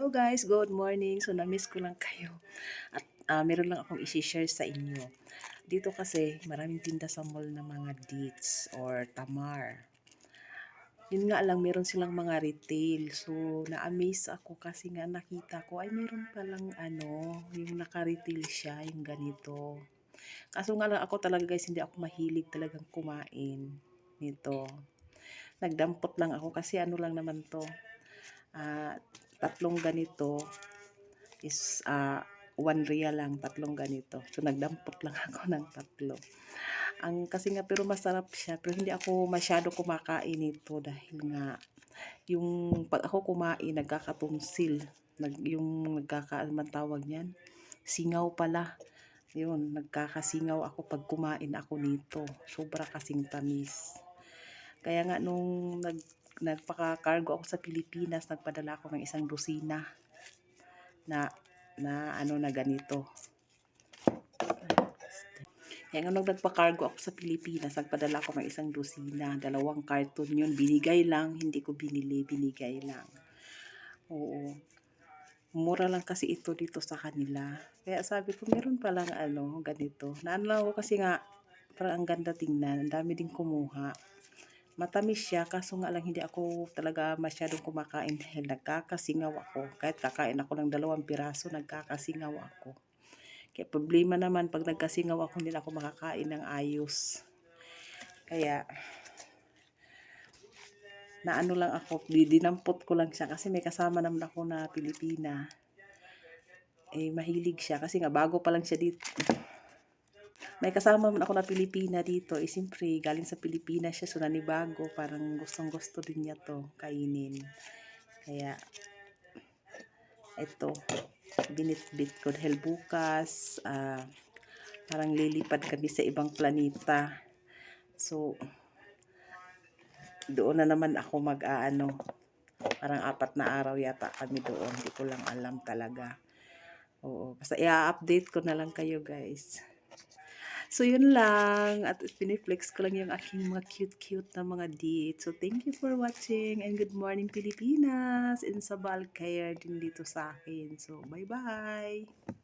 Hello guys, good morning. So na-miss ko lang kayo. At meron lang akong i-share sa inyo. Dito kasi maraming tinda sa mall ng mga dates or tamar. Yun nga lang, meron silang mga retail. So na-amaze ako kasi nga nakita ko ay meron palang yung naka-retail siya, yung ganito. Kaso nga lang ako talaga guys, hindi ako mahilig talagang kumain nito. Nagdampot lang ako kasi ano lang naman to. ah, Tatlong ganito is 1 real lang, tatlong ganito. So nagdampot lang ako ng tatlo. Kasi nga pero masarap siya, pero hindi ako masyado kumakain nito dahil nga yung pag ako kumain nagkakatumsil. Yung man tawag niyan? Singaw pala. Yun, nagkakasingaw ako pag kumain ako nito. Sobra kasing tamis. Kaya nga nung nagpaka-cargo ako sa Pilipinas, nagpadala ako ng isang dosina na na ganito. Kaya nga nung nagpa-cargo ako sa Pilipinas, nagpadala ako ng isang dosina, 2 carton yun. Binigay lang, hindi ko binili, binigay lang. Oo. Mura lang kasi ito dito sa kanila. Kaya sabi ko, meron palang ganito. Naano lang ako kasi nga, parang ang ganda tingnan. Ang dami din kumuha. Matamis siya, kaso nga lang hindi ako talaga masyadong kumakain dahil nagkakasingaw ako. Kahit kakain ako ng 2 piraso, nagkakasingaw ako. Kaya problema naman pag nagkasingaw ako, hindi ako makakain ng ayos. Kaya naano lang ako, dinampot ko lang siya kasi may kasama naman ako na Pilipina. Mahilig siya kasi nga bago pa lang siya dito. May kasama naman ako na Pilipina dito. Siyempre, galing sa Pilipinas siya, so nanibago. Parang gustong gusto din niya to kainin. Kaya, ito, binitbit ko dahil bukas, parang lilipad kami sa ibang planeta. So, doon na naman ako parang 4 na araw yata kami doon. Hindi ko lang alam talaga. Oo, basta i-update ko na lang kayo guys. So, yun lang. At piniflex ko lang yung aking mga cute-cute na mga dates. So, thank you for watching and good morning Pilipinas. And sabal care din dito sa akin. So, bye-bye!